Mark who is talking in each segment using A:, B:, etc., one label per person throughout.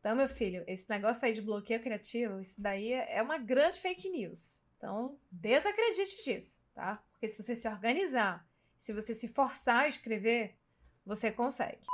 A: Então, meu filho, esse negócio aí de bloqueio criativo, isso daí é uma grande fake news. Então, desacredite disso, tá? Porque se você se organizar, se você se forçar a escrever, você consegue.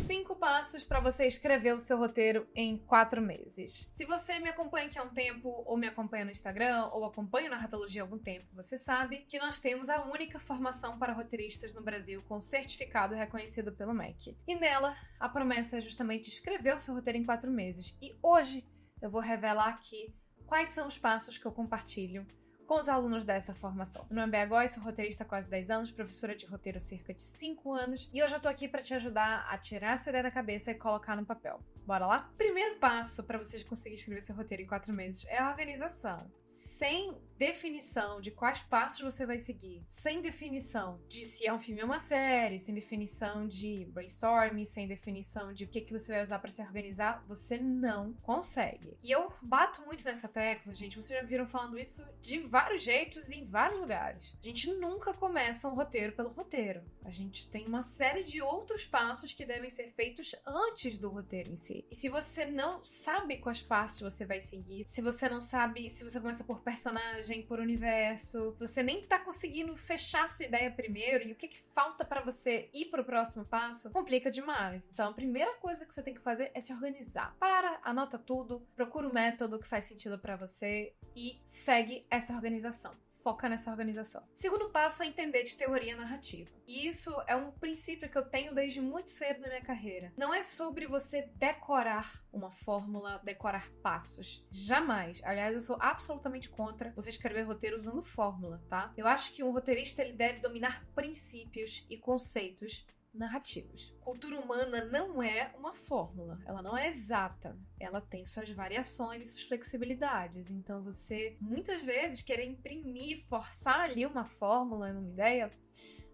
A: 5 passos para você escrever o seu roteiro em 4 meses. Se você me acompanha aqui há um tempo, ou me acompanha no Instagram, ou acompanha na Narratologia há algum tempo, você sabe que nós temos a única formação para roteiristas no Brasil com certificado reconhecido pelo MEC. E nela, a promessa é justamente escrever o seu roteiro em 4 meses. E hoje eu vou revelar aqui quais são os passos que eu compartilho com os alunos dessa formação. Meu nome é Bea Góes, sou roteirista há quase 10 anos, professora de roteiro há cerca de 5 anos, e hoje eu tô aqui para te ajudar a tirar a sua ideia da cabeça e colocar no papel. Bora lá? Primeiro passo para você conseguir escrever seu roteiro em 4 meses é a organização. Sem definição de quais passos você vai seguir, sem definição de se é um filme ou uma série, sem definição de brainstorming, sem definição de o que você vai usar para se organizar, você não consegue. E eu bato muito nessa tecla, gente, vocês já viram falando isso de vários jeitos e em vários lugares. A gente nunca começa um roteiro pelo roteiro. A gente tem uma série de outros passos que devem ser feitos antes do roteiro em si. E se você não sabe quais passos você vai seguir, se você não sabe se você começa por personagem, por universo, você nem tá conseguindo fechar a sua ideia primeiro, e o que falta pra você ir pro próximo passo, complica demais. Então, a primeira coisa que você tem que fazer é se organizar. Anota tudo, procura um método que faz sentido pra você e segue essa organização. Foca nessa organização. Segundo passo é entender de teoria narrativa. E isso é um princípio que eu tenho desde muito cedo na minha carreira. Não é sobre você decorar uma fórmula, decorar passos. Jamais. Aliás, eu sou absolutamente contra você escrever roteiro usando fórmula, tá? Eu acho que um roteirista ele deve dominar princípios e conceitos narrativos. Cultura humana não é uma fórmula, ela não é exata, ela tem suas variações e suas flexibilidades, então você muitas vezes querer imprimir, forçar ali uma fórmula numa ideia,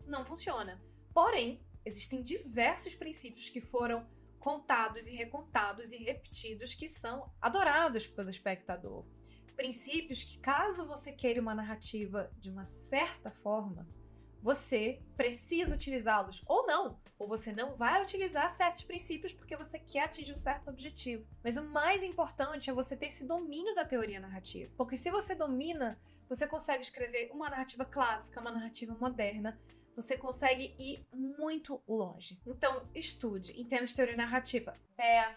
A: não funciona. Porém, existem diversos princípios que foram contados e recontados e repetidos que são adorados pelo espectador. Princípios que, caso você queira uma narrativa de uma certa forma, você precisa utilizá-los ou não, ou você não vai utilizar certos princípios porque você quer atingir um certo objetivo. Mas o mais importante é você ter esse domínio da teoria narrativa, porque se você domina, você consegue escrever uma narrativa clássica, uma narrativa moderna, você consegue ir muito longe. Então, estude, entenda de teoria narrativa. Bea,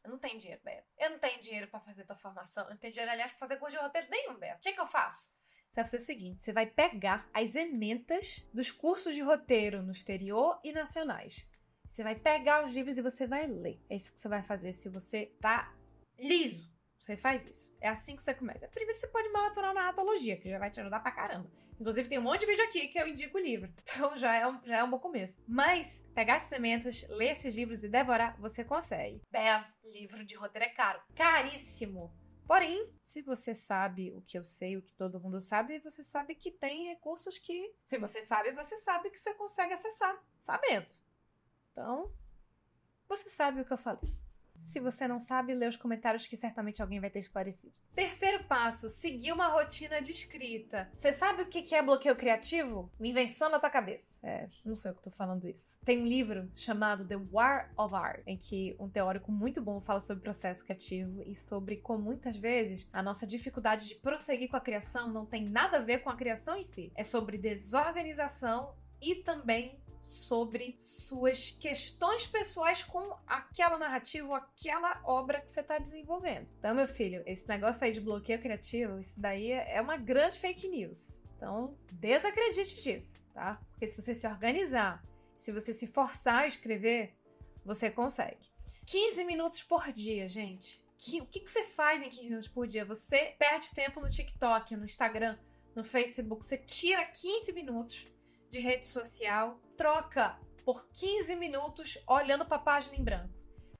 A: eu não tenho dinheiro, Bea. Eu não tenho dinheiro pra fazer tua formação, eu não tenho dinheiro, aliás, pra fazer curso de roteiro nenhum, Bea. O que eu faço? Você vai fazer o seguinte, você vai pegar as ementas dos cursos de roteiro no exterior e nacionais. Você vai pegar os livros e você vai ler. É isso que você vai fazer se você tá liso. Você faz isso. É assim que você começa. Primeiro você pode maratonar na Narratologia, que já vai te ajudar pra caramba. Inclusive tem um monte de vídeo aqui que eu indico o livro. Então já é um bom começo. Mas pegar essas ementas, ler esses livros e devorar, você consegue. Bea, livro de roteiro é caro. Caríssimo. Porém, se você sabe o que eu sei, o que todo mundo sabe, você sabe que tem recursos que, se você sabe que você consegue acessar, sabendo. Então, você sabe o que eu falei. Se você não sabe, lê os comentários que certamente alguém vai ter esclarecido. Terceiro passo, seguir uma rotina de escrita. Você sabe o que é bloqueio criativo? Uma invenção na tua cabeça. Não sei o que eu tô falando isso. Tem um livro chamado The War of Art, em que um teórico muito bom fala sobre processo criativo e sobre como muitas vezes a nossa dificuldade de prosseguir com a criação não tem nada a ver com a criação em si. É sobre desorganização e também sobre suas questões pessoais com aquela narrativa ou aquela obra que você está desenvolvendo. Então, meu filho, esse negócio aí de bloqueio criativo, isso daí é uma grande fake news. Então, desacredite disso, tá? Porque se você se organizar, se você se forçar a escrever, você consegue. 15 minutos por dia, gente. O que você faz em 15 minutos por dia? Você perde tempo no TikTok, no Instagram, no Facebook. Você tira 15 minutos de rede social, troca por 15 minutos olhando para a página em branco.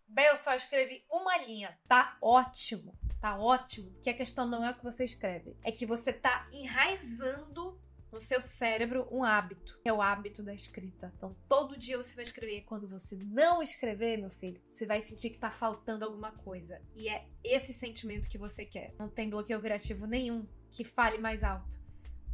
A: Bem, eu só escrevi uma linha. Tá ótimo, que a questão não é o que você escreve, é que você tá enraizando no seu cérebro um hábito, que é o hábito da escrita. Então, todo dia você vai escrever. Quando você não escrever, meu filho, você vai sentir que tá faltando alguma coisa. E é esse sentimento que você quer. Não tem bloqueio criativo nenhum que fale mais alto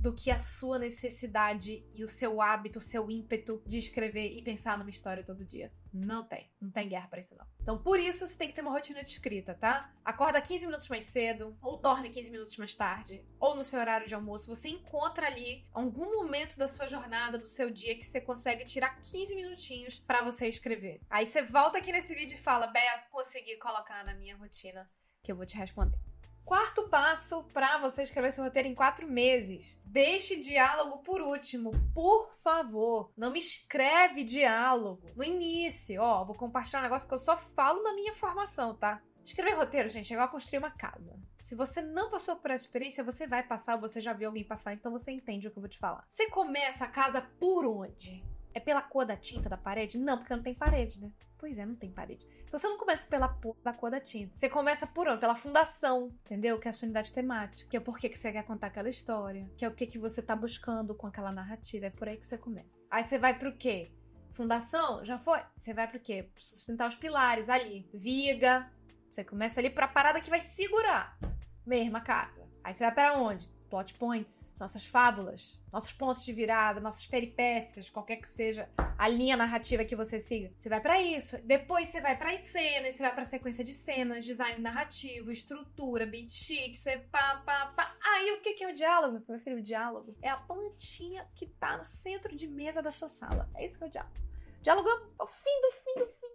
A: do que a sua necessidade e o seu hábito, o seu ímpeto de escrever e pensar numa história todo dia. Não tem guerra pra isso não. Então, por isso, você tem que ter uma rotina de escrita, tá? Acorda 15 minutos mais cedo, ou dorme 15 minutos mais tarde, ou no seu horário de almoço. Você encontra ali algum momento da sua jornada, do seu dia, que você consegue tirar 15 minutinhos pra você escrever. Aí você volta aqui nesse vídeo e fala, Bea, consegui colocar na minha rotina, que eu vou te responder. Quarto passo para você escrever seu roteiro em 4 meses. Deixe diálogo por último, por favor. Não me escreve diálogo no início. Ó, vou compartilhar um negócio que eu só falo na minha formação, tá? Escrever roteiro, gente, é igual construir uma casa. Se você não passou por essa experiência, você vai passar, você já viu alguém passar, então você entende o que eu vou te falar. Você começa a casa por onde? É pela cor da tinta da parede? Não, porque não tem parede, né? Pois é, não tem parede. Então você não começa pela cor da tinta. Você começa por onde? Pela fundação, entendeu? Que é a sua unidade temática. Que é por que você quer contar aquela história. Que é o que você tá buscando com aquela narrativa. É por aí que você começa. Aí você vai pro quê? Fundação? Já foi? Você vai pro quê? Sustentar os pilares ali. Viga. Você começa ali pra parada que vai segurar. Mesma casa. Aí você vai pra onde? Plot points, nossas fábulas, nossos pontos de virada, nossas peripécias, qualquer que seja a linha narrativa que você siga. Você vai pra isso, depois você vai pras cenas, você vai pra sequência de cenas, design narrativo, estrutura, beat sheet, você pá. Aí o que é o diálogo? Meu filho, o diálogo é a plantinha que tá no centro de mesa da sua sala. É isso que é o diálogo. O diálogo é o fim do fim.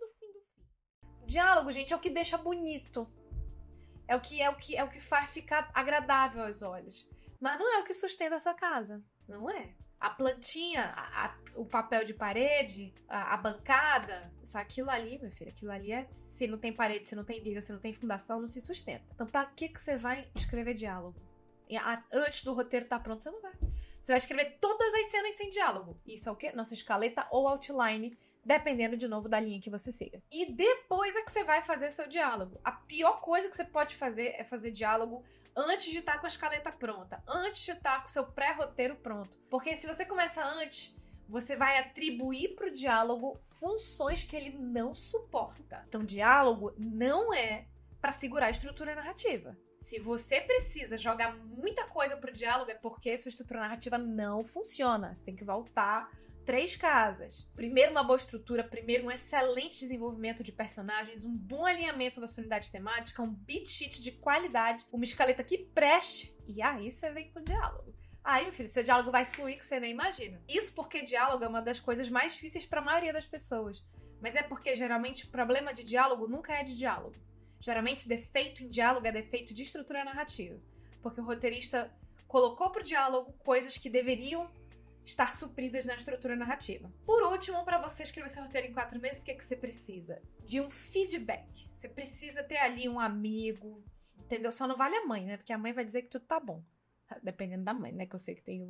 A: O diálogo, gente, é o que deixa bonito. É o que faz ficar agradável aos olhos. Mas não é o que sustenta a sua casa. Não é. A plantinha, o papel de parede, a bancada, aquilo ali, meu filho, aquilo ali é... Se não tem parede, se não tem viga, se não tem fundação, não se sustenta. Então, pra que você vai escrever diálogo? Antes do roteiro estar pronto, você não vai. Você vai escrever todas as cenas sem diálogo. Isso é o quê? Nossa escaleta ou outline, dependendo, de novo, da linha que você siga. E depois é que você vai fazer seu diálogo. A pior coisa que você pode fazer é fazer diálogo antes de estar com a escaleta pronta, antes de estar com o seu pré-roteiro pronto. Porque se você começa antes, você vai atribuir para o diálogo funções que ele não suporta. Então, diálogo não é para segurar a estrutura narrativa. Se você precisa jogar muita coisa pro diálogo, é porque sua estrutura narrativa não funciona. Você tem que voltar 3 casas. Primeiro, uma boa estrutura. Primeiro, um excelente desenvolvimento de personagens. Um bom alinhamento da sua unidade temática. Um beat sheet de qualidade. Uma escaleta que preste. E aí você vem com o diálogo. Aí, meu filho, seu diálogo vai fluir que você nem imagina. Isso porque diálogo é uma das coisas mais difíceis para a maioria das pessoas. Mas é porque, geralmente, o problema de diálogo nunca é de diálogo. Geralmente, defeito em diálogo é defeito de estrutura narrativa. Porque o roteirista colocou pro diálogo coisas que deveriam estar supridas na estrutura narrativa. Por último, para você escrever seu roteiro em 4 meses, o que você precisa? De um feedback. Você precisa ter ali um amigo, entendeu? Só não vale a mãe, né? Porque a mãe vai dizer que tudo tá bom. Dependendo da mãe, né? Que eu sei que tem,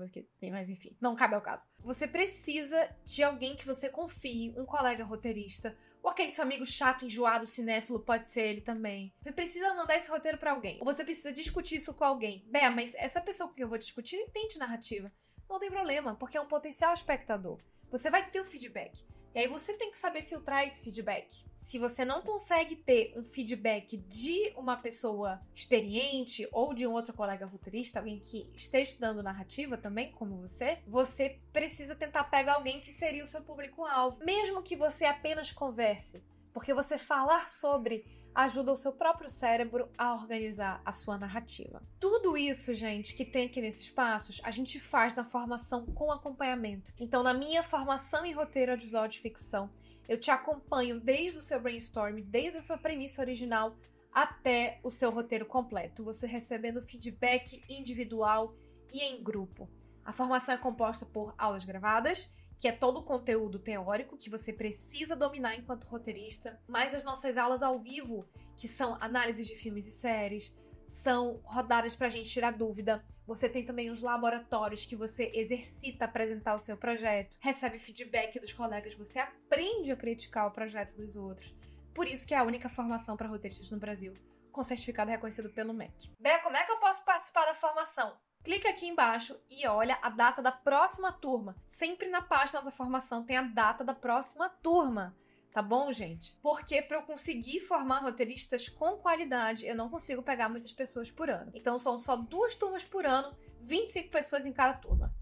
A: mas enfim. Não cabe ao caso. Você precisa de alguém que você confie, um colega roteirista, ou aquele seu amigo chato, enjoado, cinéfilo, pode ser ele também. Você precisa mandar esse roteiro pra alguém. Ou você precisa discutir isso com alguém. Bem, mas essa pessoa com quem eu vou discutir entende narrativa. Não tem problema, porque é um potencial espectador. Você vai ter o feedback. E aí você tem que saber filtrar esse feedback. Se você não consegue ter um feedback de uma pessoa experiente ou de um outro colega roteirista, alguém que esteja estudando narrativa também, como você precisa tentar pegar alguém que seria o seu público-alvo. Mesmo que você apenas converse, porque você falar sobre ajuda o seu próprio cérebro a organizar a sua narrativa. Tudo isso, gente, que tem aqui nesses passos, a gente faz na formação com acompanhamento. Então, na minha formação em roteiro audiovisual de ficção, eu te acompanho desde o seu brainstorm, desde a sua premissa original até o seu roteiro completo, você recebendo feedback individual e em grupo. A formação é composta por aulas gravadas, que é todo o conteúdo teórico que você precisa dominar enquanto roteirista, mais as nossas aulas ao vivo, que são análises de filmes e séries, são rodadas pra gente tirar dúvida. Você tem também os laboratórios que você exercita a apresentar o seu projeto, recebe feedback dos colegas, você aprende a criticar o projeto dos outros. Por isso que é a única formação para roteiristas no Brasil, com certificado reconhecido pelo MEC. Bé, como é que eu posso participar da formação? Clica aqui embaixo e olha a data da próxima turma. Sempre na página da formação tem a data da próxima turma. Tá bom, gente? Porque para eu conseguir formar roteiristas com qualidade, eu não consigo pegar muitas pessoas por ano. Então são só 2 turmas por ano, 25 pessoas em cada turma.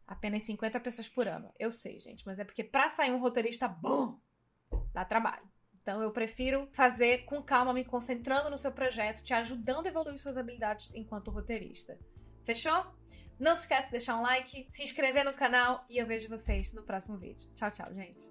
A: Apenas 50 pessoas por ano. Eu sei, gente, mas é porque para sair um roteirista bom, dá trabalho. Então, eu prefiro fazer com calma, me concentrando no seu projeto, te ajudando a evoluir suas habilidades enquanto roteirista. Fechou? Não se esquece de deixar um like, se inscrever no canal e eu vejo vocês no próximo vídeo. Tchau, tchau, gente.